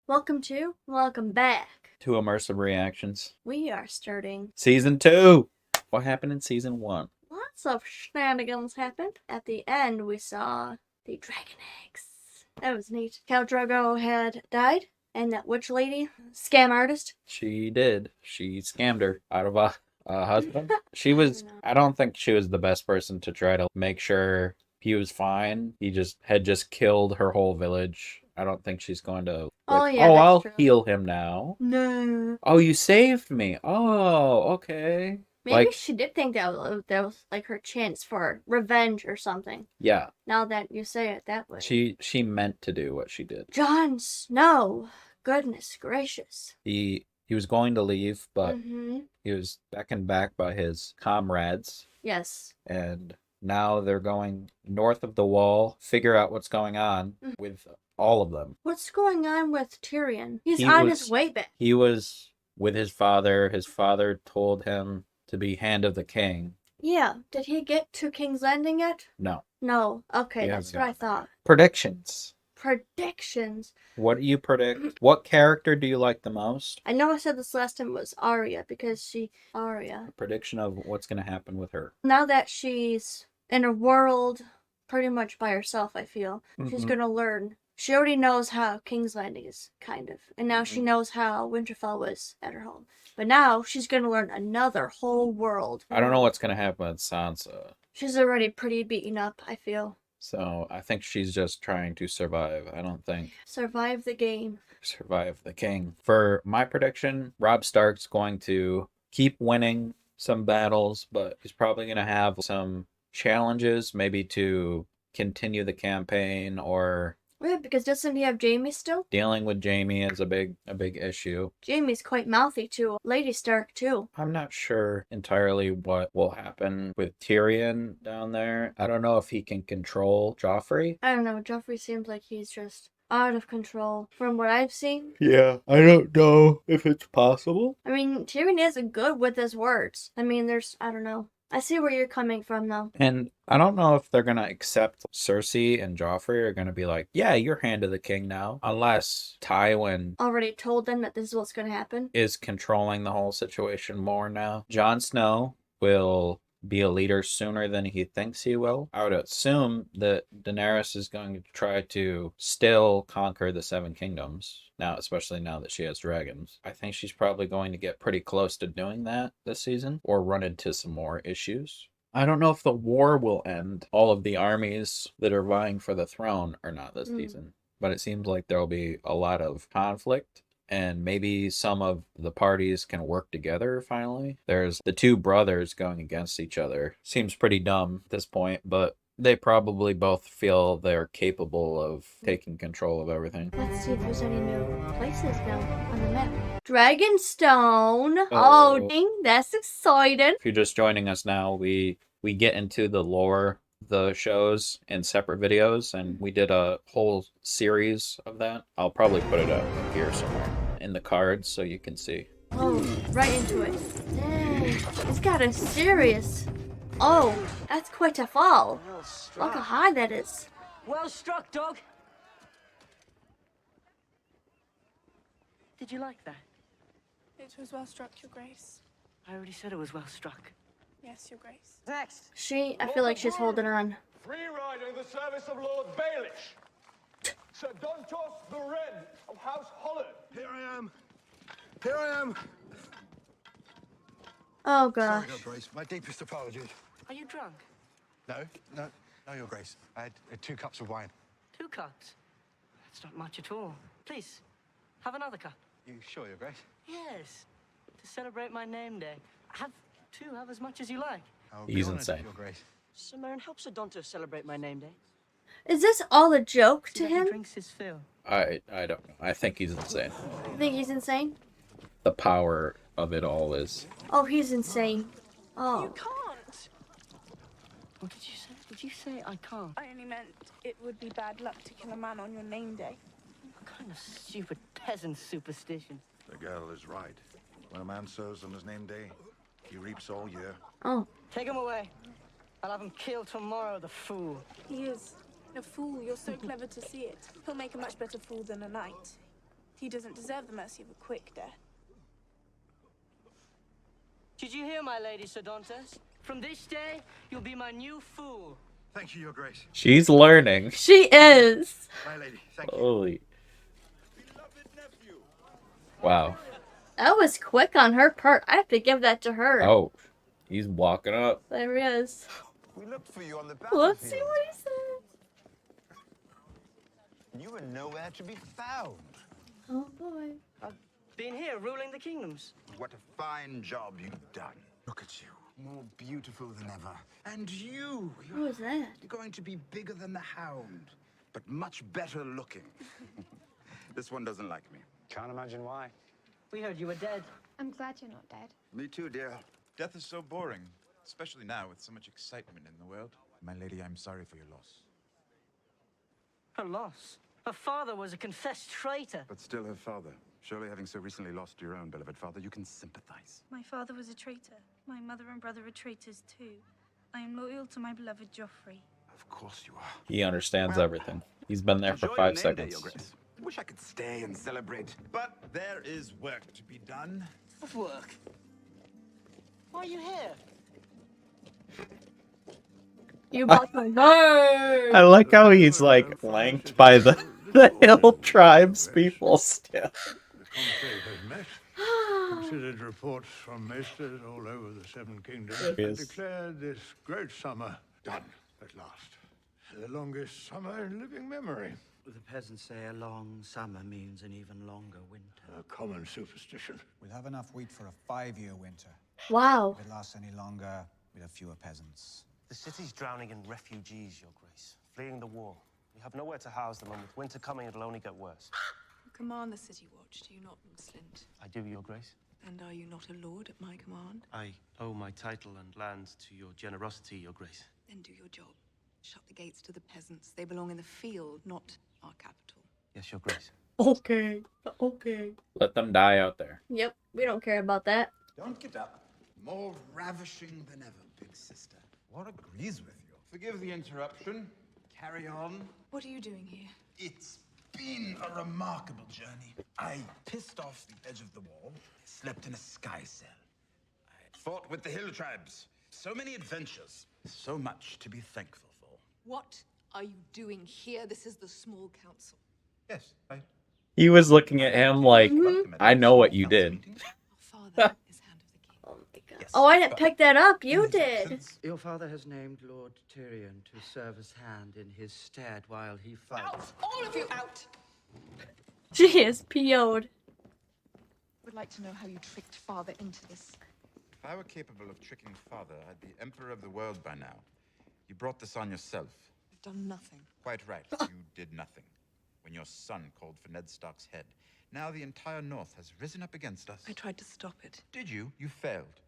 Welcome back. To Immersive Reactions. We are starting. Season 2! What happened in Season 1? Lots of shenanigans happened. At the end, we saw the dragon eggs. That was neat. Khal Drogo had died, and that witch lady, scam artist. She did. She scammed her out of a husband. I don't think she was the best person to try to make sure he was fine. He had just killed her whole village. I don't think she's going to. I'll true. heal him now. No. Oh, you saved me. Oh, okay. Maybe she did think that was like her chance for revenge or something. Yeah. Now that you say it that way. She meant to do what she did. Jon Snow. Goodness gracious. He was going to leave, but Mm-hmm. he was beckoned back by his comrades. Yes. And now they're going north of the wall, figure out what's going on with all of them. What's going on with Tyrion? He's on his way back. He was with his father. His father told him to be Hand of the King. Yeah. Did he get to King's Landing yet? No. No. Okay, that's what I thought. Predictions. What do you predict? What character do you like the most? I know I said this last time was Arya because Arya. A prediction of what's going to happen with her. Now that she's in a world pretty much by herself, I feel she's going to learn. She already knows how King's Landing is, kind of. And now she knows how Winterfell was at her home. But now she's going to learn another whole world. I don't know what's going to happen with Sansa. She's already pretty beaten up, I feel. So I think she's just trying to survive. I don't think. Survive the game. Survive the king. For my prediction, Robb Stark's going to keep winning some battles, but he's probably going to have some challenges, maybe to continue the campaign or... Yeah, because doesn't he have Jaime still? Dealing with Jaime is a big issue. Jaime's quite mouthy too. Lady Stark too. I'm not sure entirely what will happen with Tyrion down there. I don't know if he can control Joffrey. I don't know. Joffrey seems like he's just out of control from what I've seen. Yeah, I don't know if it's possible. I mean, Tyrion isn't good with his words. I mean, I don't know. I see where you're coming from, though. And I don't know if they're going to accept Cersei and Joffrey are going to be like, yeah, you're Hand of the King now. Unless Tywin already told them that this is what's going to happen. Is controlling the whole situation more now. Jon Snow will be a leader sooner than he thinks he will. I would assume that Daenerys is going to try to still conquer the Seven Kingdoms. Now, especially now that she has dragons. I think she's probably going to get pretty close to doing that this season or run into some more issues. I don't know if the war will end. All of the armies that are vying for the throne are not this season. But it seems like there'll be a lot of conflict. And maybe some of the parties can work together finally. There's the two brothers going against each other. Seems pretty dumb at this point, but they probably both feel they're capable of taking control of everything. Let's see if there's any new places now on the map. Dragonstone! Oh, ding, that's exciting. If you're just joining us now, we get into the lore the shows in separate videos, and we did a whole series of that. I'll probably put it up here somewhere in the cards so you can see. Oh, right into it. Dang, it's got a serious... Oh, that's quite a fall. Look how high that is. Well struck, dog. Did you like that? It was well struck, Your Grace. I already said it was well struck. Yes, Your Grace. Next. I feel like she's holding her on. Free rider in the service of Lord Baelish. Sir Dontos the Red of House Holland. Here I am. Here I am. Oh, gosh. Sorry, Your Grace. My deepest apologies. Are you drunk? No, Your Grace. I had 2 cups of wine. 2 cups? That's not much at all. Please, have another cup. You sure, Your Grace? Yes. To celebrate my name day. Have as much as you like. He's insane. Your Grace. Sir Meryn, help Sir Dontos celebrate my name day. Is this all a joke to He him? drinks his fill. I don't know. I think he's insane. You think he's insane? The power of it all is... Oh, he's insane. Oh. You can't. What did you say? Did you say I can't? I only meant it would be bad luck to kill a man on your name day. What kind of stupid peasant superstition? The girl is right. When a man sows on his name day, he reaps all year. Oh. Take him away. I'll have him killed tomorrow, the fool. He is a fool. You're so clever to see it. He'll make a much better fool than a knight. He doesn't deserve the mercy of a quick death. Did you hear, my lady, Sir Dantes? From this day, you'll be my new fool. Thank you, Your Grace. She's learning. She is. My lady, thank you. Holy. Wow. That was quick on her part. I have to give that to her. Oh, he's walking up. There he is. We looked for you on the Let's see battlefield. what he said. You were nowhere to be found. Oh boy. I've been here ruling the kingdoms. What a fine job you've done. Look at you, more beautiful than ever. And you, Who is that? you're going to be bigger than the Hound, but much better looking. This one doesn't like me. Can't imagine why. We heard you were dead. I'm glad you're not dead. Me too, dear. Death is so boring, especially now with so much excitement in the world. My lady, I'm sorry for your loss. Her loss. Her father was a confessed traitor. But still her father. Surely having so recently lost your own beloved father, you can sympathize. My father was a traitor. My mother and brother are traitors too. I am loyal to my beloved Joffrey. Of course you are. He understands everything. He's been there for Enjoy 5 your name day, seconds. Your Grace. Wish I could stay and celebrate. But there is work to be done. What work? Why are you here? You bought my bird. I like how he's like flanked by the hill tribes people still. The conclave has met, considered reports from maesters all over the Seven Kingdoms, and Yes. declared this great summer done at last. The longest summer in living memory. The peasants say a long summer means an even longer winter. A common superstition. We'll have enough wheat for a 5-year winter. Wow. If it lasts any longer, we'll have fewer peasants. The city's drowning in refugees, Your Grace, fleeing the war. We have nowhere to house them, and with winter coming, it'll only get worse. You command the city watch, do you not, Lord Slint? I do, Your Grace. And are you not a lord at my command? I owe my title and lands to your generosity, Your Grace. Then do your job. Shut the gates to the peasants. They belong in the field, not our capital. Yes, Your Grace. Okay. Okay. Let them die out there. Yep. We don't care about that. Don't get up. More ravishing than ever, big sister. What agrees with you? Forgive the interruption. Carry on. What are you doing here? It's been a remarkable journey. I pissed off the edge of the wall, slept in a sky cell. I fought with the hill tribes. So many adventures. So much to be thankful for. What are you doing here? This is the small council. Yes, He was looking at him like, I know what you did. Our father is Hand of the King. Oh my god. Oh, I didn't pick that up. You did. Your father has named Lord Tyrion to serve as hand in his stead while he fights. Out! All of you out! She is PO'd. Would like to know how you tricked father into this. If I were capable of tricking father, I'd be emperor of the world by now. You brought this on yourself. I've done nothing. Quite right. You did nothing. When your son called for Ned Stark's head. Now the entire North has risen up against us. I tried to stop it. Did you? You failed.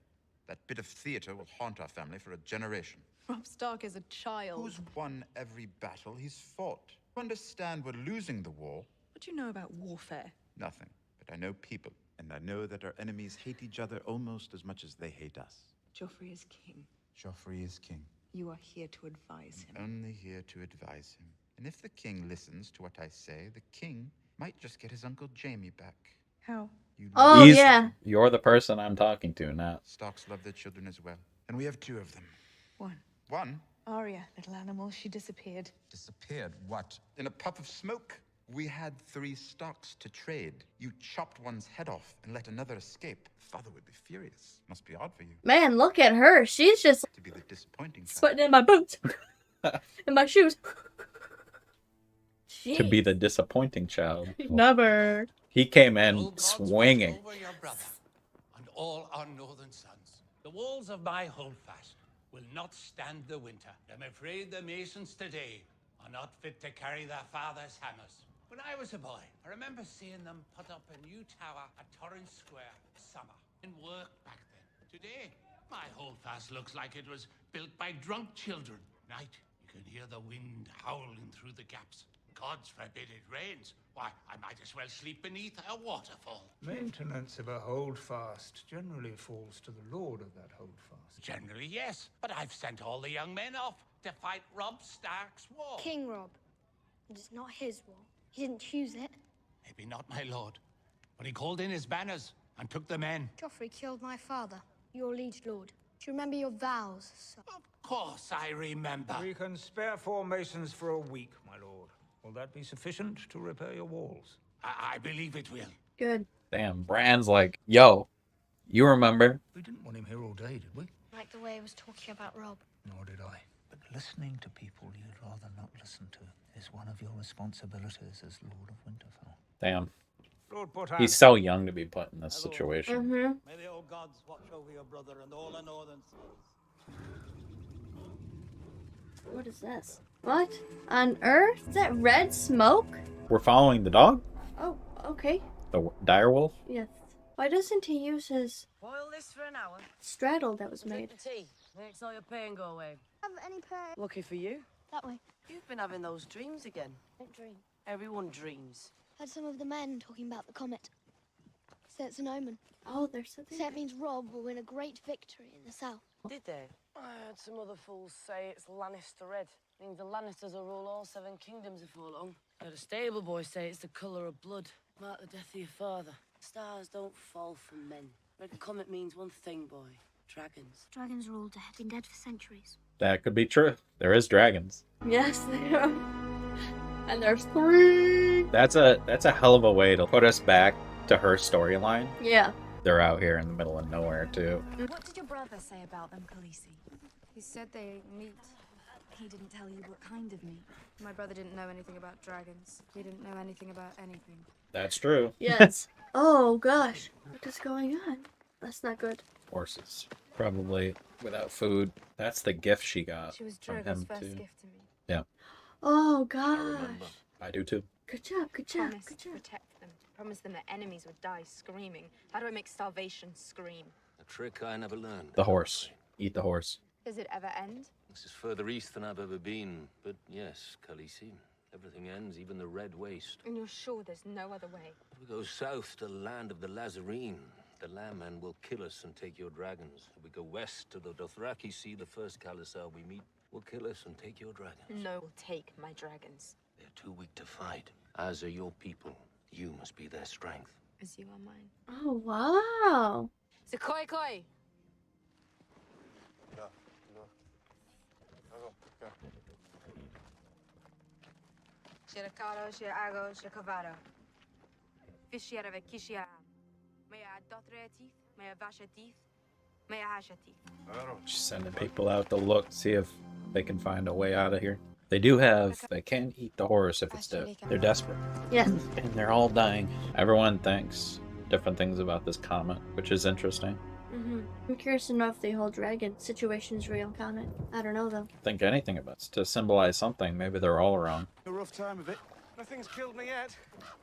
That bit of theater will haunt our family for a generation. Robb Stark is a child. Who's won every battle he's fought? To understand we're losing the war. What do you know about warfare? Nothing. But I know people. And I know that our enemies hate each other almost as much as they hate us. Joffrey is king. Joffrey is king. You are here to advise him. Only here to advise him. And if the king listens to what I say, the king might just get his Uncle Jaime back. How? Oh, yeah. You're the person I'm talking to now. Starks love their children as well. And we have 2 of them. One. One? Arya, little animal, she disappeared. Disappeared? What? In a puff of smoke. We had 3 Starks to trade. You chopped one's head off and let another escape. Father would be furious. Must be odd for you. Man, look at her. She's just To be the disappointing child. sweating in my boots. In my shoes. To be Jeez. the disappointing child. Never. He came in swinging. Over your brother and all our northern sons. The walls of my holdfast will not stand the winter. I'm afraid the masons today are not fit to carry their father's hammers. When I was a boy, I remember seeing them put up a new tower at Torrance Square summer in work back then. Today, my holdfast looks like it was built by drunk children. Night, you can hear the wind howling through the gaps. Gods forbid it rains. Why, I might as well sleep beneath a waterfall. Maintenance of a holdfast generally falls to the lord of that holdfast. Generally, yes, but I've sent all the young men off to fight Robb Stark's war. King Robb. It is not his war. He didn't choose it. Maybe not, my lord. But he called in his banners and took the men. Joffrey killed my father, your liege lord. Do you remember your vows, son? Of course I remember. We can spare 4 masons for a week, my lord. Will that be sufficient to repair your walls? I believe it will. Good. Damn, Bran's like, yo, you remember? We didn't want him here all day, did we? Like the way he was talking about Rob. Nor did I. But listening to people you'd rather not listen to is one of your responsibilities as Lord of Winterfell. Damn. Lord Portan. He's so young to be put in this situation. Mm-hmm. May the old gods watch over your brother and all the northern cities. What is this? What on earth? Is that red smoke? We're following the dog? Oh, okay. The direwolf? Yes. Why doesn't he use his Boil this for an hour. straddle that was made? Drink the tea. Makes all your pain go away. Have any pain? Lucky for you. That way. You've been having those dreams again. Don't dream. Everyone dreams. Heard some of the men talking about the comet. Say it's an omen. Oh, there's something. Say it means Rob will win a great victory in the south. Did they? I heard some other fools say it's Lannister red. Means the Lannisters will rule all 7 kingdoms before long. Heard a stable boy say it's the colour of blood. Mark the death of your father. Stars don't fall from men. Red comet means one thing, boy. Dragons. Dragons are all dead. Been dead for centuries. That could be true. There is dragons. Yes, they are. And there's 3. That's a hell of a way to put us back to her storyline. Yeah. They're out here in the middle of nowhere too. What did your brother say about them, Khaleesi? He said they meet. He didn't tell you what kind of meat. My brother didn't know anything about dragons. He didn't know anything about anything. That's true. Yes. Oh gosh. What is going on? That's not good. Horses. Probably without food. That's the gift she got She was from Drogo's him first too. gift to me. Yeah, Oh gosh. I do too. Good job. Good job. Promise Good to job. protect them. Promise them that enemies would die screaming. How do I make starvation scream? A trick I never learned. The horse. Eat the horse. Does it ever end? This is further east than I've ever been. But yes, Khaleesi, everything ends, even the Red Waste. And you're sure there's no other way? If we go south to the land of the Lazarene, the Landmen will kill us and take your dragons. If we go west to the Dothraki Sea, the first Khalisar we meet will kill us and take your dragons. No will take my dragons. They're too weak to fight, as are your people. You must be their strength. As you are mine. Oh wow. Zakoi koi! Shirakaro, shirago, shikavado. Fishiarave kishiaram. May I dotre teeth? May I vasha teeth? May I hasha teeth? She's sending people out to look, see if they can find a way out of here. They do have, they can't eat the horse if it's dead. They're desperate. Yes. And they're all dying. Everyone thinks different things about this comet, which is interesting. Mm-hmm. I'm curious to know if the whole dragon situation's real comment. I don't know though. Think anything about it to symbolize something. Maybe they're all wrong. A rough time of it. Nothing's killed me yet.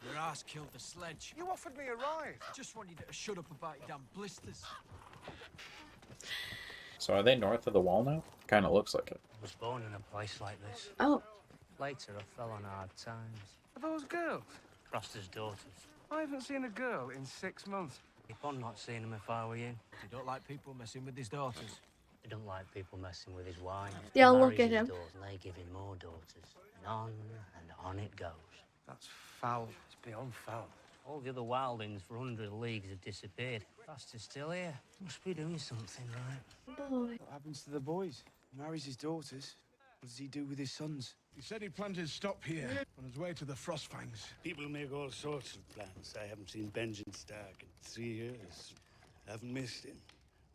Your ass killed the sledge. You offered me a ride. Just wanted you to shut up about your damn blisters. So are they north of the wall now? Kind of looks like it. I was born in a place like this. Oh. Later, I fell on hard times. Are those girls? Froster's daughters. I haven't seen a girl in 6 months. Keep on not seeing them if I were you. You don't like people messing with his daughters. He don't like people messing with his wine. They all He look marries at his him. daughters and they give him more daughters. And on it goes. That's foul. It's beyond foul. All the other wildlings for 100 leagues have disappeared. Froster's still here. Must be doing something right. Boy. What happens to the boys? He marries his daughters. What does he do with his sons? He said he planned his stop here, on his way to the Frostfangs. People make all sorts of plans. I haven't seen Benjamin Stark in 3 years. Haven't missed him.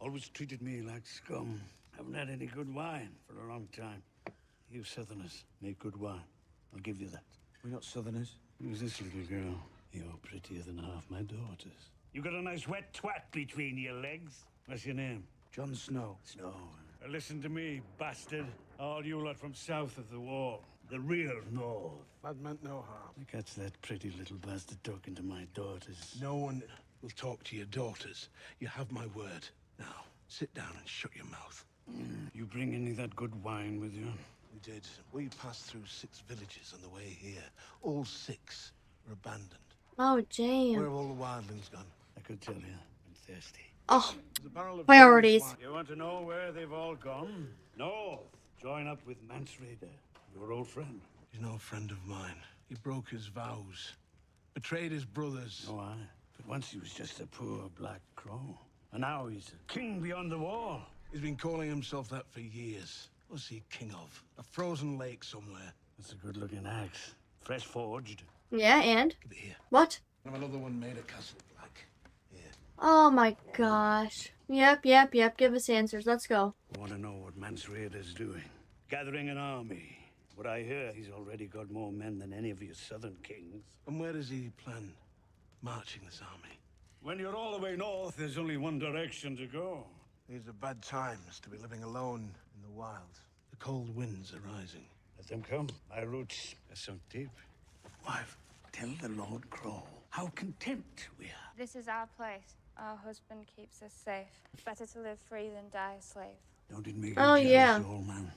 Always treated me like scum. Haven't had any good wine for a long time. You Southerners make good wine. I'll give you that. We're not Southerners. Who's this little girl? You're prettier than half my daughters. You got a nice wet twat between your legs. What's your name? Jon Snow. Snow. Listen to me, bastard. All you lot from south of the wall. The real North. That meant no harm. Catch that pretty little bastard talking to my daughters. No one will talk to your daughters. You have my word. Now, sit down and shut your mouth. You bring any of that good wine with you? We did. We passed through 6 villages on the way here. All 6 were abandoned. Oh Where damn. have all the wildlings gone? I could tell you. I'm thirsty. Oh. There's a barrel of Priorities. wine. You want to know where they've all gone? North. Join up with Mance Rayder, your old friend. He's no friend of mine. He broke his vows. Betrayed his brothers. Oh, aye. But once he was just a poor black crow. And now he's a king beyond the wall. He's been calling himself that for years. What's he king of? A frozen lake somewhere. That's a good-looking axe. Fresh forged. Yeah, and? Here. What? I have another one made of castle black. Oh my gosh. Yep. Give us answers. Let's go. I want to know what Mansreader's doing. Gathering an army. What I hear, he's already got more men than any of your southern kings. And where does he plan marching this army? When you're all the way north, there's only one direction to go. These are bad times to be living alone in the wild. The cold winds are rising. Let them come. My roots are sunk deep. Wife, tell the Lord Crow how content we are. This is our place. Our husband keeps us safe. Better to live free than die a slave. Don't it make you Oh, jealous, yeah. old man?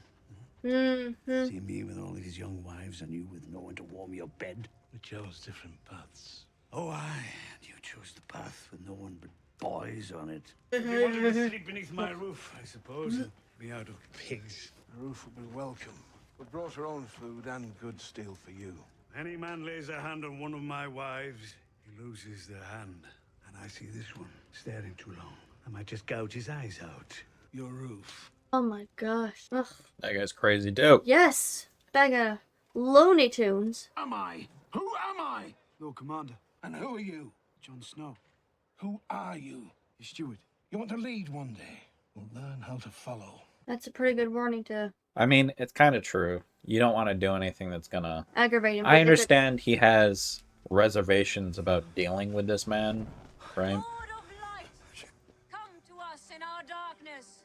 Mm-hmm. See me with all these young wives and you with no one to warm your bed? We chose different paths. Oh, aye. You chose the path with no one but boys on it. You wanted to sleep beneath my roof, I suppose. And be out of pigs. The roof will be welcome. We brought our own food and good steel for you. Any man lays a hand on one of my wives, he loses their hand. And I see this one staring too long. I might just gouge his eyes out. Your roof. Oh my gosh. Ugh. That guy's crazy too. Yes. Bag of Looney Tunes. Am I? Who am I? Lord Commander. And who are you? Jon Snow. Who are you? Your steward. You want to lead one day? We'll learn how to follow. That's a pretty good warning to I mean, it's kind of true. You don't want to do anything that's gonna aggravate him. I understand he has reservations about dealing with this man, right? Lord of light, come to us in our darkness.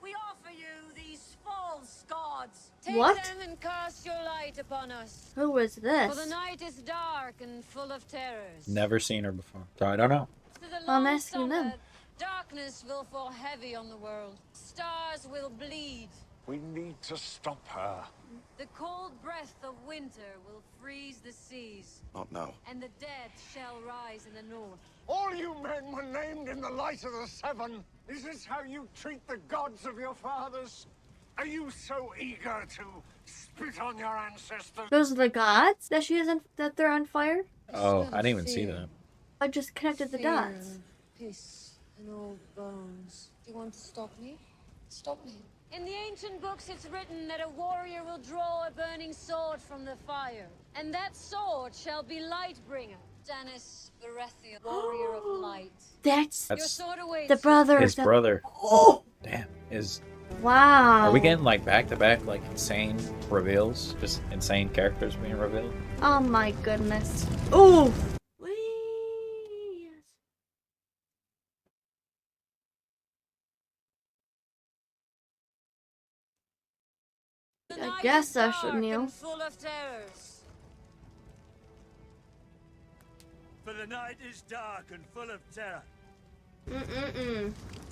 We offer you these false gods. Take What? them and cast your light upon us. Who is this? For the night is dark and full of terrors. Never seen her before, so I don't know. To the I'm long asking summer, them. darkness will fall heavy on the world. Stars will bleed. We need to stop her. The cold breath of winter will freeze the seas. Not now. And the dead shall rise in the north. All you men were named in the light of the Seven. Is this how you treat the gods of your fathers? Are you so eager to spit on your ancestors? Those are the gods that that they're on fire? Oh, I didn't even see that. I just connected the dots. Piss and old bones. Do you want to stop me? Stop me. In the ancient books, it's written that a warrior will draw a burning sword from the fire, and that sword shall be Lightbringer. Danis Baratheon, warrior of light. That's Your sword awaits the brother. His that- brother. Oh! Damn. Wow. Are we getting like back-to-back like insane reveals? Just insane characters being revealed? Oh my goodness. Ooh. I guess I should kneel. full of terrors. For the night is dark and full of terror.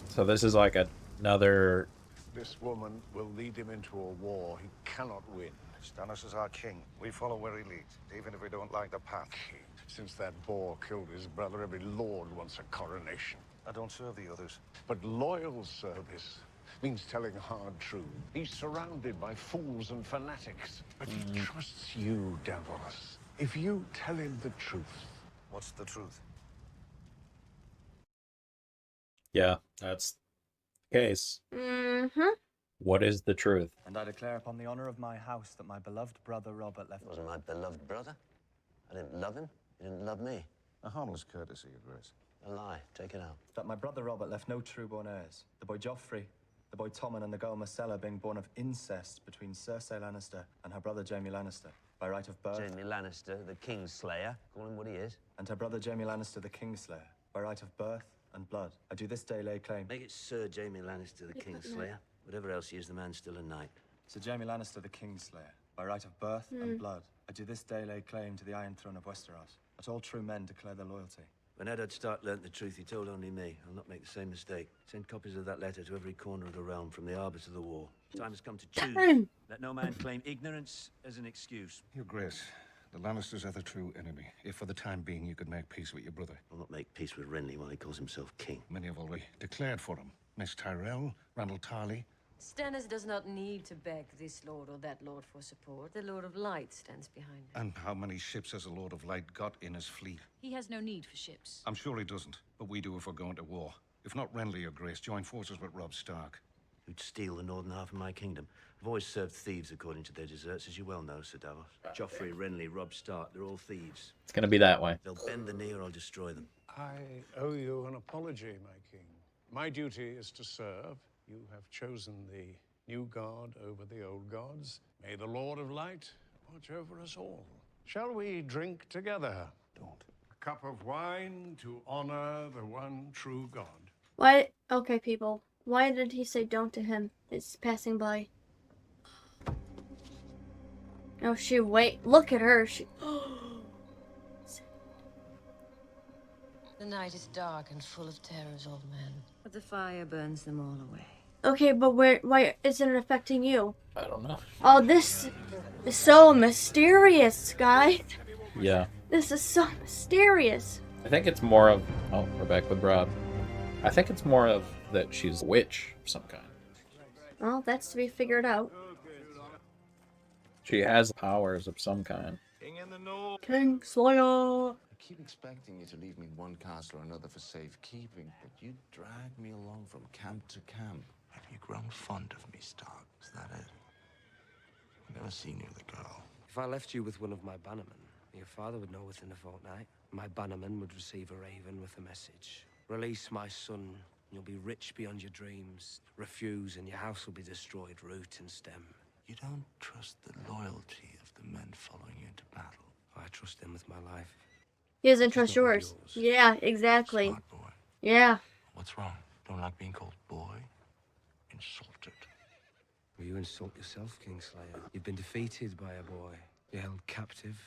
So this is like another. This woman will lead him into a war he cannot win. Stannis is our king. We follow where he leads, even if we don't like the path. Since that boar killed his brother, every lord wants a coronation. I don't serve the others. But loyal service means telling hard truth. He's surrounded by fools and fanatics. But he trusts you, Davos. If you tell him the truth. What's the truth? Yeah, that's the case. Mm-hmm. What is the truth? And I declare upon the honor of my house that my beloved brother Robert left. It wasn't my beloved brother. I didn't love him. He didn't love me. A harmless courtesy, Your Grace. A lie. Take it out. That my brother Robert left no true-born heirs. The boy Joffrey, the boy Tommen, and the girl Marcella being born of incest between Cersei Lannister and her brother Jaime Lannister by right of birth. Jaime Lannister, the Kingslayer. Call him what he is. And her brother Jaime Lannister, the Kingslayer, by right of birth and blood. I do this day lay claim. Make it Sir Jaime Lannister, the Kingslayer. Whatever else he is, the man's still a knight. Sir Jaime Lannister, the Kingslayer, by right of birth and blood. I do this day lay claim to the Iron Throne of Westeros. That all true men declare their loyalty. When Eddard Stark learnt the truth, he told only me. I'll not make the same mistake. Send copies of that letter to every corner of the realm, from the arbor to the wall. Time has come to choose. Let no man claim ignorance as an excuse. Your Grace, the Lannisters are the true enemy. If for the time being you could make peace with your brother. I'll not make peace with Renly while he calls himself king. Many have already declared for him. Miss Tyrell, Randall Tarley, Stannis does not need to beg this lord or that lord for support. The Lord of Light stands behind him. And how many ships has the Lord of Light got in his fleet? He has no need for ships. I'm sure he doesn't, but we do if we're going to war. If not Renly or Grace, join forces with Robb Stark. Who'd steal the northern half of my kingdom. I've always served thieves according to their deserts, as you well know, Sir Davos. Joffrey, Renly, Robb Stark, they're all thieves. It's gonna be that way. They'll bend the knee or I'll destroy them. I owe you an apology, my king. My duty is to serve. You have chosen the new god over the old gods. May the Lord of Light watch over us all. Shall we drink together? Don't. A cup of wine to honor the one true God. Why? Okay, people. Why did he say don't to him? It's passing by. Oh, look at her. The night is dark and full of terrors, old man. But the fire burns them all away. Okay, but why isn't it affecting you? I don't know. Oh, this is so mysterious, guys. Yeah. This is so mysterious. I think it's more of... Oh, we're back with Rob. I think it's more of that she's a witch of some kind. Well, that's to be figured out. She has powers of some kind. King Slayer. I keep expecting you to leave me one castle or another for safekeeping, but you drag me along from camp to camp. Have you grown fond of me, Stark? Is that it? I've never seen you the girl. If I left you with one of my bannermen, your father would know within a fortnight. My bannerman would receive a raven with a message. Release my son, you'll be rich beyond your dreams. Refuse, and your house will be destroyed root and stem. You don't trust the loyalty of the men following you into battle. I trust them with my life. He doesn't trust yours. Yeah, exactly. Smart boy. Yeah. What's wrong? Don't like being called boy? Insulted. Will you insult yourself, Kingslayer? You've been defeated by a boy. You're held captive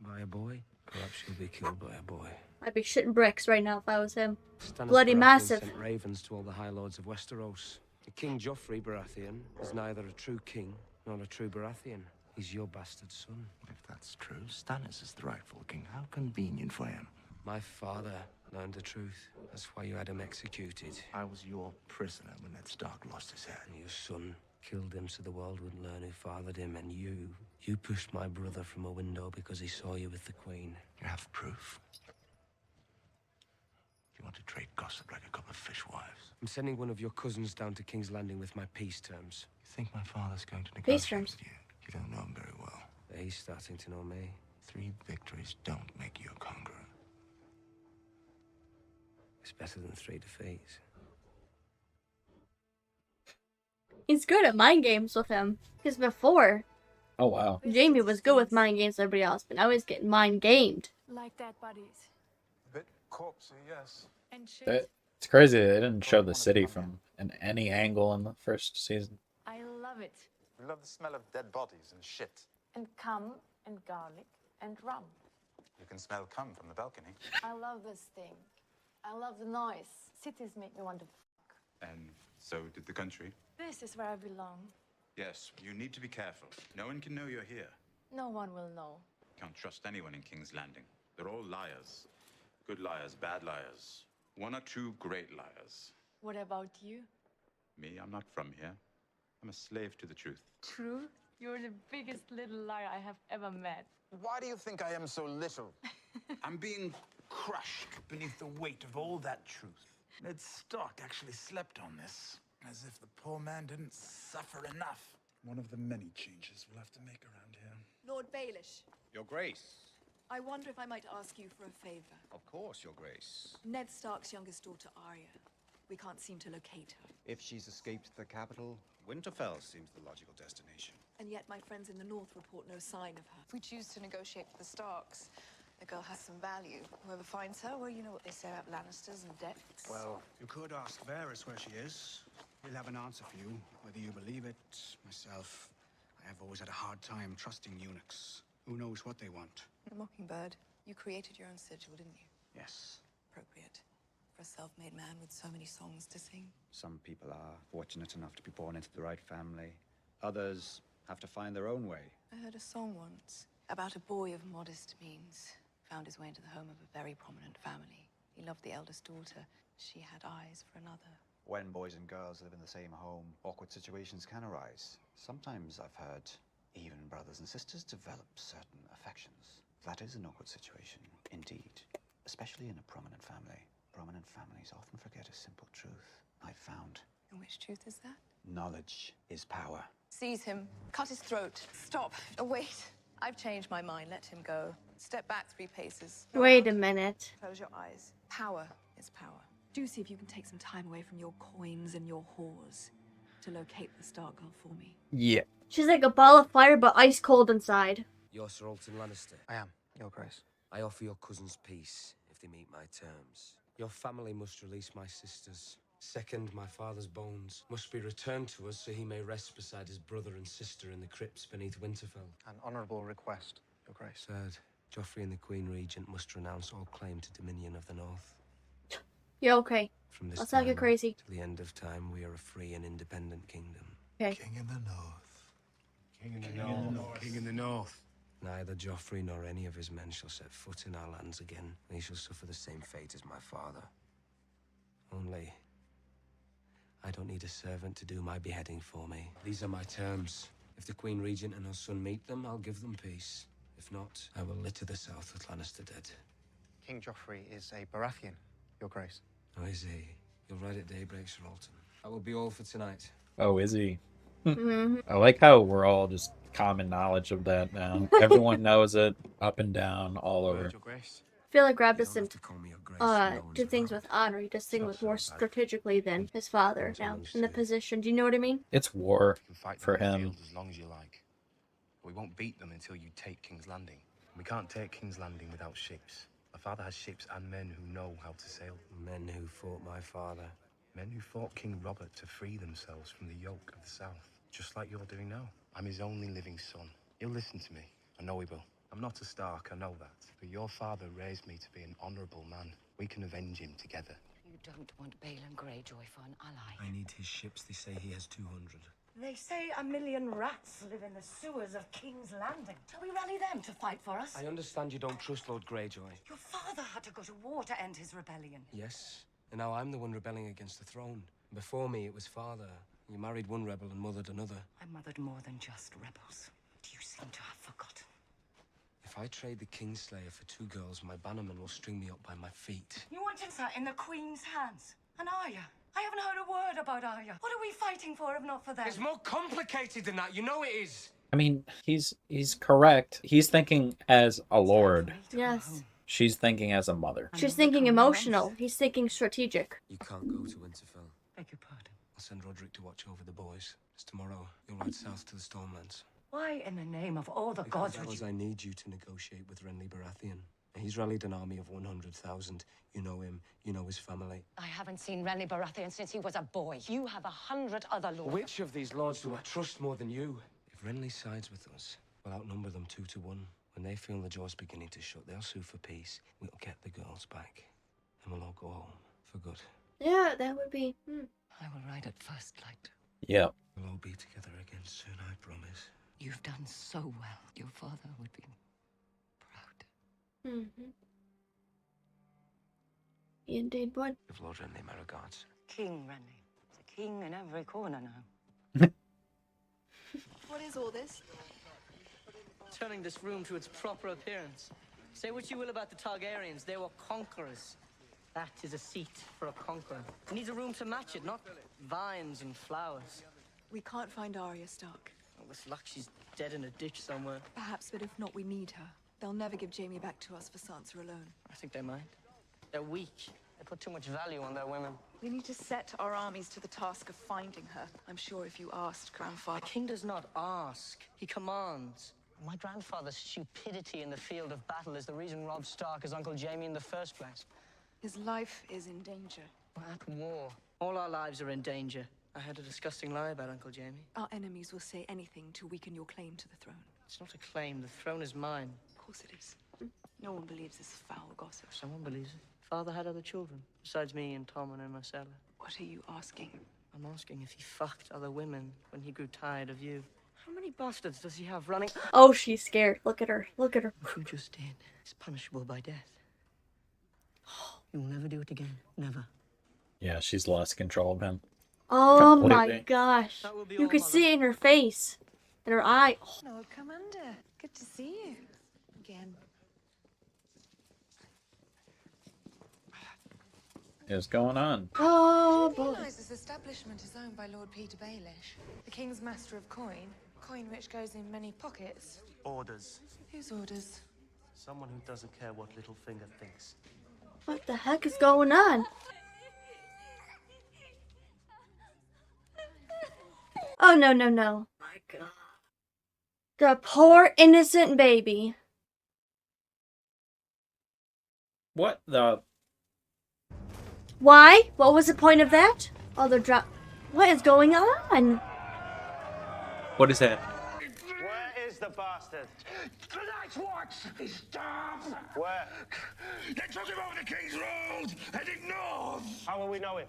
by a boy. Perhaps you'll be killed by a boy. I'd be shitting bricks right now if I was him. Stannis Bloody Baratheon massive. sent ravens to all the High Lords of Westeros. King Joffrey Baratheon is neither a true king nor a true Baratheon. He's your bastard son. If that's true, Stannis is the rightful king. How convenient for him. My father learned the truth. That's why you had him executed. I was your prisoner when Ned Stark lost his head. And your son killed him so the world wouldn't learn who fathered him. And you pushed my brother from a window because he saw you with the queen. You have proof. You want to trade gossip like a couple of fishwives. I'm sending one of your cousins down to King's Landing with my peace terms. You think my father's going to Peace negotiate terms. with you? You don't know him very well. He's starting to know me. 3 victories don't make you a conqueror. It's better than 3 defeats. He's good at mind games with him. Because before, Oh, wow. Jamie was good with mind games with everybody else, but now he's getting mind gamed. Like dead bodies. A bit corpsey, yes. And shit. It's crazy they didn't show the city from any angle in the first season. I love it. We love the smell of dead bodies and shit. And cum and garlic and rum. You can smell cum from the balcony. I love this thing. I love the noise. Cities make me want to And so did the country. This is where I belong. Yes, you need to be careful. No one can know you're here. No one will know. Can't trust anyone in King's Landing. They're all liars. Good liars, bad liars. 1 or 2 great liars. What about you? Me, I'm not from here. I'm a slave to the truth. Truth? You're the biggest little liar I have ever met. Why do you think I am so little? I'm being crushed beneath the weight of all that truth. Ned Stark actually slept on this, as if the poor man didn't suffer enough. One of the many changes we'll have to make around here. Lord Baelish, Your Grace. I wonder if I might ask you for a favor. Of course, Your Grace. Ned Stark's youngest daughter, Arya. We can't seem to locate her. If she's escaped the capital, Winterfell seems the logical destination. And yet my friends in the north report no sign of her. If we choose to negotiate with the Starks, the girl has some value. Whoever finds her, well, you know what they say about Lannisters and debts. Well, you could ask Varys where she is. He'll have an answer for you, whether you believe it. Myself, I have always had a hard time trusting eunuchs. Who knows what they want? The Mockingbird, you created your own sigil, didn't you? Yes. Appropriate. For a self-made man with so many songs to sing. Some people are fortunate enough to be born into the right family. Others have to find their own way. I heard a song once about a boy of modest means. Found his way into the home of a very prominent family. He loved the eldest daughter. She had eyes for another. When boys and girls live in the same home, awkward situations can arise. Sometimes I've heard even brothers and sisters develop certain affections. That is an awkward situation, indeed. Especially in a prominent family. Prominent families often forget a simple truth. I've found. And which truth is that? Knowledge is power. Seize him. Cut his throat. Stop. Oh, wait. I've changed my mind. Let him go. Step back 3 paces. Wait a minute. Close your eyes. Power is power. Do see if you can take some time away from your coins and your whores to locate the Stark girl for me. Yeah. She's like a ball of fire, but ice cold inside. You're Sir Alton Lannister. I am, Your Grace. I offer your cousins peace if they meet my terms. Your family must release my sisters. Second, my father's bones must be returned to us so he may rest beside his brother and sister in the crypts beneath Winterfell. An honourable request, Your Grace. Third, Joffrey and the Queen Regent must renounce all claim to dominion of the North. Yeah, okay. From this Let's not time get crazy. to the end of time, we are a free and independent kingdom. Okay. King in the North. King in the North. King in the North. Neither Joffrey nor any of his men shall set foot in our lands again. They shall suffer the same fate as my father. Only, I don't need a servant to do my beheading for me. These are my terms. If the Queen Regent and her son meet them, I'll give them peace. If not, I will litter the south with Lannister dead. King Joffrey is a Baratheon, Your Grace. Oh, is he? You'll ride at daybreak, Sir Alton. That will be all for tonight. Oh, is he? Mhm. I like how we're all just common knowledge of that now. Everyone knows it, up and down, all over. Your Grace. I feel like Rob doesn't do things with honor. He does things more strategically than his father now in the position. Do you know what I mean? It's war You can fight for them in the him. field as long as you like. But we won't beat them until you take King's Landing. We can't take King's Landing without ships. My father has ships and men who know how to sail. Men who fought my father. Men who fought King Robert to free themselves from the yoke of the South. Just like you're doing now. I'm his only living son. He'll listen to me. I know he will. I'm not a Stark, I know that. But your father raised me to be an honourable man. We can avenge him together. You don't want Balon Greyjoy for an ally. I need his ships. They say he has 200. They say 1,000,000 rats live in the sewers of King's Landing. Shall we rally them to fight for us? I understand you don't trust Lord Greyjoy. Your father had to go to war to end his rebellion. Yes, and now I'm the one rebelling against the throne. Before me, it was father. You married one rebel and mothered another. I mothered more than just rebels. But you seem to have forgotten. If I trade the Kingslayer for 2 girls, my bannerman will string me up by my feet. You wanted that in the Queen's hands. And Arya? I haven't heard a word about Arya. What are we fighting for if not for them? It's more complicated than that. You know it is. I mean, he's correct. He's thinking as a lord. Yes. She's thinking as a mother. She's thinking emotional. He's thinking strategic. You can't go to Winterfell. Beg your pardon. I'll send Roderick to watch over the boys. As tomorrow, you'll ride south to the Stormlands. Why in the name of all the gods would Because you... I need you to negotiate with Renly Baratheon. He's rallied an army of 100,000. You know him. You know his family. I haven't seen Renly Baratheon since he was a boy. You have 100 other lords. Which of these lords do I trust more than you? If Renly sides with us, we'll outnumber them 2 to 1. When they feel the jaw's beginning to shut, they'll sue for peace. We'll get the girls back. And we'll all go home. For good. Yeah, that would be... I will ride at first light. Yep. We'll all be together again soon, I promise. You've done so well. Your father would be proud. Mm-hmm. He indeed would. Give Lord Renly my regards. King Renly. There's a king in every corner now. What is all this? Turning this room to its proper appearance. Say what you will about the Targaryens, they were conquerors. That is a seat for a conqueror. It needs a room to match it, not vines and flowers. We can't find Arya Stark. Well, with luck, she's dead in a ditch somewhere. Perhaps, but if not, we need her. They'll never give Jaime back to us for Sansa alone. I think they might. They're weak. They put too much value on their women. We need to set our armies to the task of finding her. I'm sure if you asked Grandfather... The king does not ask. He commands. My grandfather's stupidity in the field of battle is the reason Robb Stark is Uncle Jaime in the first place. His life is in danger. We're at war. All our lives are in danger. I heard a disgusting lie about Uncle Jaime. Our enemies will say anything to weaken your claim to the throne. It's not a claim. The throne is mine. Of course it is. No one believes this foul gossip. Someone believes it. Father had other children, besides me and Tommen and Marcella. What are you asking? I'm asking if he fucked other women when he grew tired of you. How many bastards does he have running? Oh, she's scared. Look at her. Look at her. What you just did is punishable by death. You'll never do it again. Never. Yeah, she's lost control of him. Oh my Completely. gosh. You could see it in her face. In her eye. Oh. Lord Commander, good to see you again. What's going on? Oh Do you boy. realise this establishment is owned by Lord Peter Baelish, the King's Master of coin which goes in many pockets? Orders. Whose orders? Someone who doesn't care what Littlefinger thinks. What the heck is going on? Oh, no, no, no. My God. The poor innocent baby. What the? Why? What was the point of that? Oh, they're what is going on? What is that? Where is the bastard? Tonight's watch! He's starved! Where? They took him over the King's Road, heading north! How will we know him?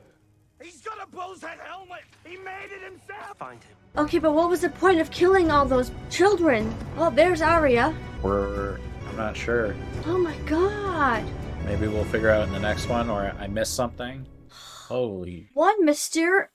He's got a bull's head helmet! He made it himself! Find him. Okay, but what was the point of killing all those children? Oh, there's Arya. I'm not sure. Oh my God. Maybe we'll figure out in the next one, or I missed something. Holy. One mystery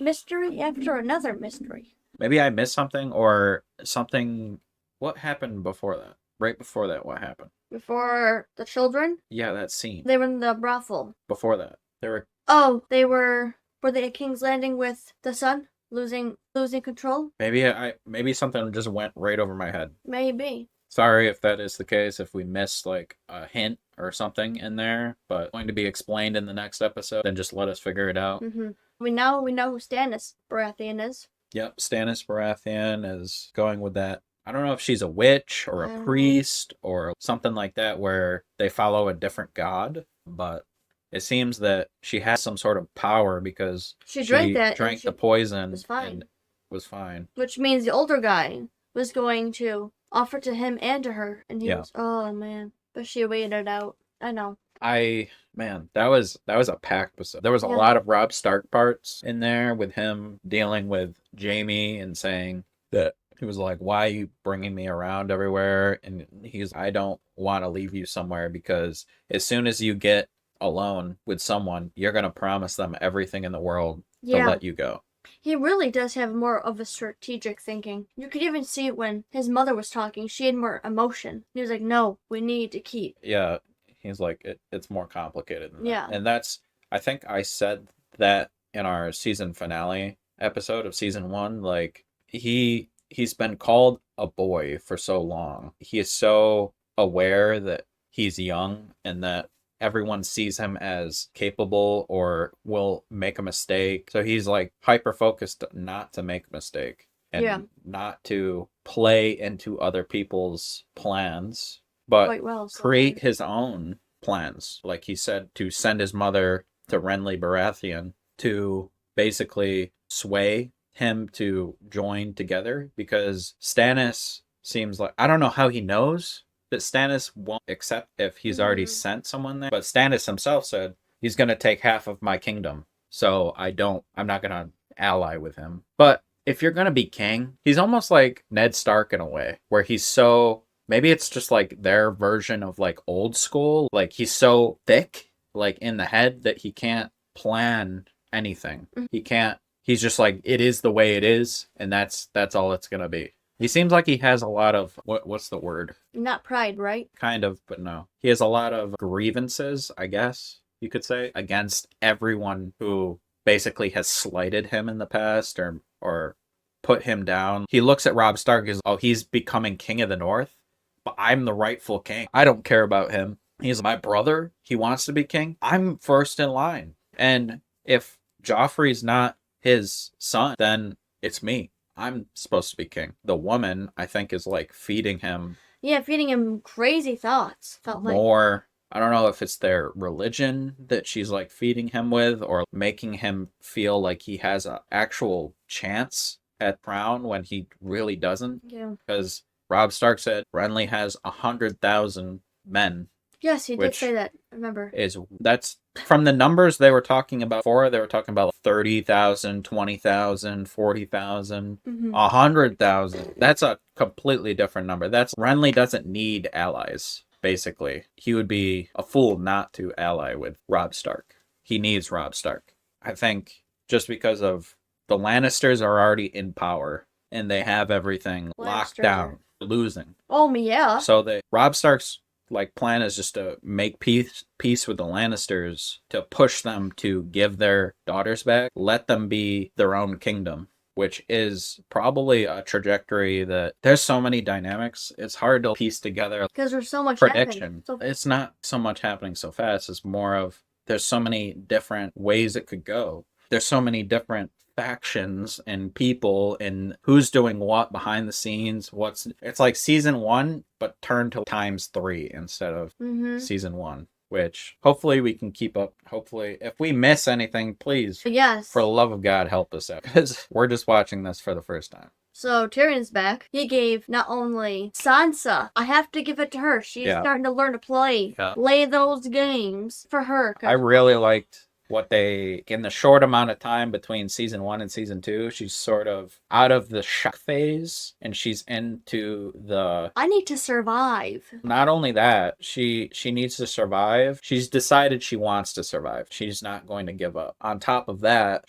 after another mystery. Maybe I missed something, or something. What happened before that? Right before that, what happened? Before the children? Yeah, that scene. They were in the brothel. Before that, they were. Oh, were they at King's Landing with the son? Losing control? Maybe something just went right over my head. Maybe. Sorry if that is the case, if we missed like a hint or something in there, but going to be explained in the next episode, then just let us figure it out. Mm-hmm. We know who Stannis Baratheon is. Yep, Stannis Baratheon is going with that. I don't know if she's a witch or a priest or something like that where they follow a different god, but it seems that she has some sort of power because she drank the poison was fine. and was fine. Which means the older guy was going to offer to him and to her, and he was, oh man. But she waited it out. I know. Man, that was a packed episode. There was a lot of Robb Stark parts in there with him dealing with Jaime and saying that he was like, why are you bringing me around everywhere? And I don't want to leave you somewhere because as soon as you get alone with someone, you're going to promise them everything in the world to let you go. He really does have more of a strategic thinking. You could even see it when his mother was talking. She had more emotion. He was like, no, we need to keep. Yeah, he's like, it's more complicated than that. And I think I said that in our season finale episode of season 1. Like, he's been called a boy for so long. He is so aware that he's young and that everyone sees him as capable or will make a mistake. So he's like hyper focused not to make a mistake and not to play into other people's plans, but create his own plans. Like he said, to send his mother to Renly Baratheon to basically sway him to join together, because Stannis seems like, I don't know how he knows that Stannis won't accept if he's already sent someone there. But Stannis himself said he's going to take half of my kingdom. So I'm not going to ally with him. But if you're going to be king, he's almost like Ned Stark in a way, where he's so, maybe it's just like their version of like old school. Like he's so thick, like in the head, that he can't plan anything. He's just like, it is the way it is. And that's all it's going to be. He seems like he has a lot of, what's the word? Not pride, right? Kind of, but no. He has a lot of grievances, I guess you could say, against everyone who basically has slighted him in the past or put him down. He looks at Robb Stark as, oh, he's becoming king of the North, but I'm the rightful king. I don't care about him. He's my brother. He wants to be king. I'm first in line. And if Joffrey's not his son, then it's me. I'm supposed to be king. The woman, I think, is like feeding him. Yeah, feeding him crazy thoughts. Felt more. I don't know if it's their religion that she's like feeding him with, or making him feel like he has an actual chance at crown when he really doesn't. Yeah. Because Robb Stark said Renly has 100,000 men. Yes, he did say that. I remember. That's from the numbers they were talking about before. They were talking about 30,000, 20,000, 40,000, 100,000. That's a completely different number. Renly doesn't need allies, basically. He would be a fool not to ally with Robb Stark. He needs Robb Stark. I think just because of the Lannisters are already in power and they have everything locked Lannisters down, are- losing. Oh, yeah. So Robb Stark's like plan is just to make peace with the Lannisters, to push them to give their daughters back, let them be their own kingdom, which is probably a trajectory that there's so many dynamics. It's hard to piece together Because there's so much prediction. happening. So It's not so much happening so fast. It's more of there's so many different ways it could go. There's so many different factions and people and who's doing what behind the scenes. It's like season 1 but turned to times 3 instead of season 1, which hopefully we can keep up. Hopefully if we miss anything, please, yes. for the love of God, help us out, because we're just watching this for the first time. So Tyrion's back. He gave not only Sansa, I have to give it to her. She's starting to learn to play, play those games for her. I really liked what they, in the short amount of time between season 1 and season 2, she's sort of out of the shock phase and she's into the, I need to survive. not only that, she needs to survive. She's decided she wants to survive. She's not going to give up. On top of that,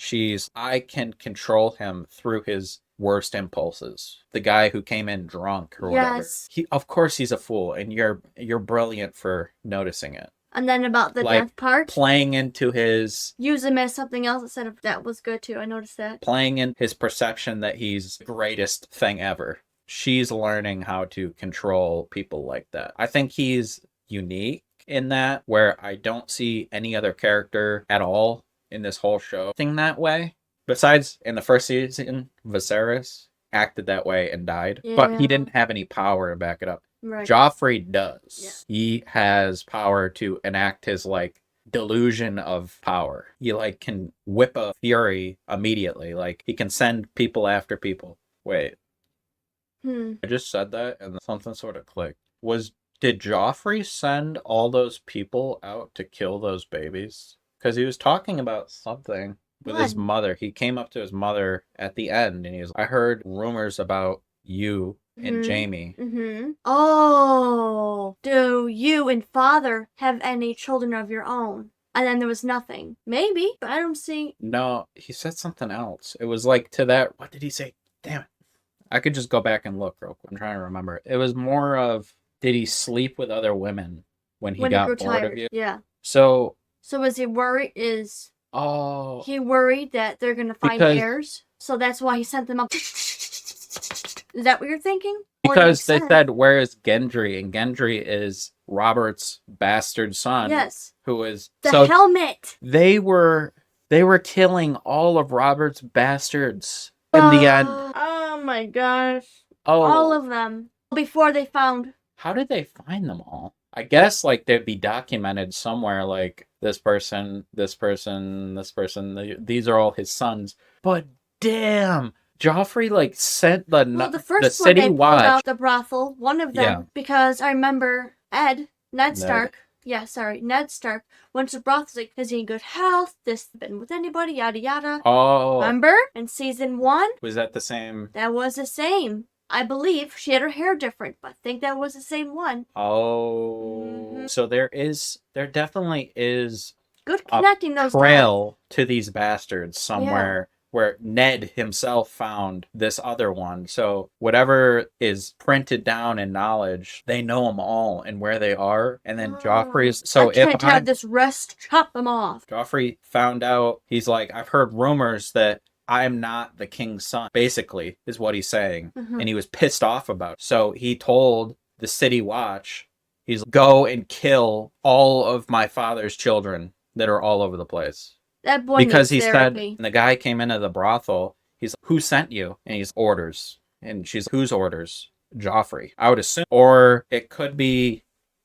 I can control him through his worst impulses. The guy who came in drunk or whatever. Of course he's a fool, and you're brilliant for noticing it. And then about the death part, playing into his, use him as something else instead of, that was good too. I noticed that. Playing in his perception that he's the greatest thing ever. She's learning how to control people like that. I think he's unique in that, where I don't see any other character at all in this whole show acting that way. Besides, in the first season, Viserys acted that way and died. But he didn't have any power to back it up. Right. Joffrey does. Yeah. He has power to enact his, like, delusion of power. He, like, can whip a fury immediately. Like, he can send people after people. Wait. I just said that and something sort of clicked. Did Joffrey send all those people out to kill those babies? Because he was talking about something with his mother. He came up to his mother at the end and he was, I heard rumors about you and Jaime. Oh, do you and father have any children of your own? And then there was nothing. Maybe, but I don't see. No, he said something else. It was like to that. What did he say? Damn it. I could just go back and look real quick. I'm trying to remember. It was more of, did he sleep with other women when he got bored of you? Yeah. So is he worried? Oh. He worried that they're going to find heirs? So that's why he sent them up. Is that what you're thinking? Because they said, where is Gendry? And Gendry is Robert's bastard son. Yes. Who is... The helmet! They were killing all of Robert's bastards in the end. Oh my gosh. Oh. All of them. Before they found... How did they find them all? I guess, like, they'd be documented somewhere, like, this person, this person, this person. These are all his sons. But damn! Joffrey, like, sent the first city one they watch. pulled out the brothel, one of them, because I remember Ned Stark. Yeah, sorry, Ned Stark went to the brothel like, is he in good health? This been with anybody? Yada yada. Oh. Remember? In season 1? Was that the same? That was the same. I believe she had her hair different, but I think that was the same one. Oh. So there definitely is good connecting those trail to these bastards somewhere. Where Ned himself found this other one. So whatever is printed down in knowledge, they know them all and where they are. And then Joffrey's... So I can't have this rest, chop them off. Joffrey found out, he's like, I've heard rumors that I'm not the king's son, basically, is what he's saying. And he was pissed off about it. So he told the city watch, he's go and kill all of my father's children that are all over the place. That boy because he needs therapy. said, the guy came into the brothel, he's like, who sent you? And he's orders. And she's, whose orders? Joffrey. I would assume. Or it could be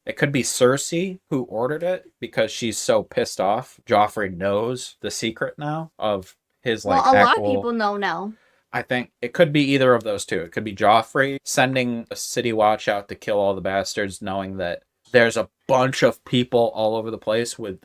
Cersei who ordered it because she's so pissed off. Joffrey knows the secret now of his like a lot of people know now. I think it could be either of those two. It could be Joffrey sending a city watch out to kill all the bastards, knowing that there's a bunch of people all over the place with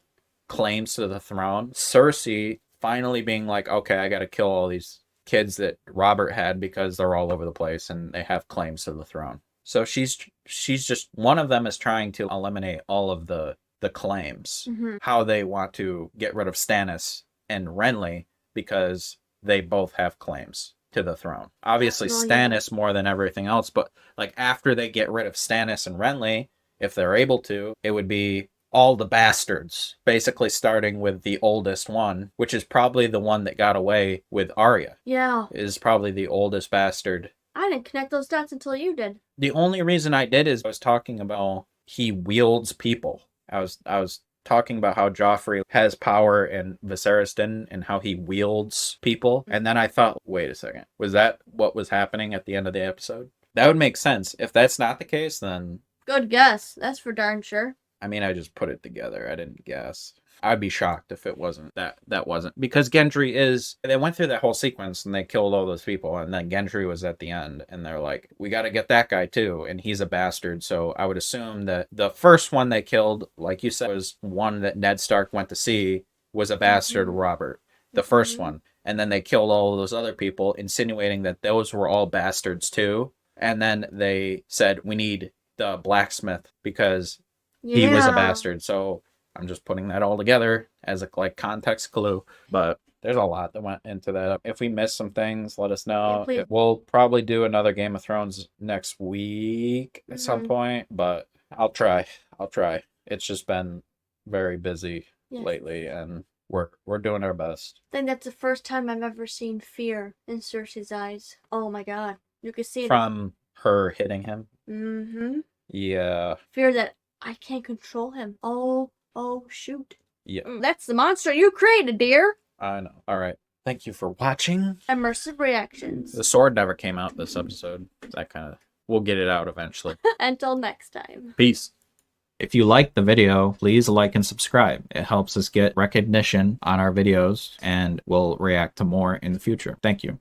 claims to the throne. Cersei finally being like, okay, I gotta kill all these kids that Robert had because they're all over the place and they have claims to the throne. So she's just, one of them is trying to eliminate all of the claims. How they want to get rid of Stannis and Renly because they both have claims to the throne. Obviously, Well, yeah. Stannis more than everything else, but like after they get rid of Stannis and Renly, if they're able to, it would be all the bastards, basically starting with the oldest one, which is probably the one that got away with Arya, Yeah. is probably the oldest bastard. I didn't connect those dots until you did. The only reason I did is I was talking about he wields people. I was talking about how Joffrey has power and Viserys didn't, and how he wields people. And then I thought, wait a second, was that what was happening at the end of the episode? That would make sense. If that's not the case, then Good guess. That's for darn sure. I mean, I just put it together. I didn't guess. I'd be shocked if it wasn't that wasn't, because Gendry is, they went through that whole sequence and they killed all those people, and then Gendry was at the end and they're like, we got to get that guy too, and he's a bastard. So I would assume that the first one they killed, like you said, was one that Ned Stark went to see, was a bastard Robert, the first one, and then they killed all of those other people, insinuating that those were all bastards too. And then they said, we need the blacksmith because he was a bastard. So I'm just putting that all together as a like context clue. But there's a lot that went into that. If we missed some things, let us know. Yeah, please. We'll probably do another Game of Thrones next week at some point, but I'll try. It's just been very busy lately, and we're doing our best. I think that's the first time I've ever seen fear in Cersei's eyes. Oh my god. You can see it. From her hitting him. Mm-hmm. Yeah. Fear that I can't control him. Oh, shoot. Yeah. That's the monster you created, dear. I know. All right. Thank you for watching. Immersive reactions. The sword never came out this episode. We'll get it out eventually. Until next time. Peace. If you liked the video, please like and subscribe. It helps us get recognition on our videos, and we'll react to more in the future. Thank you.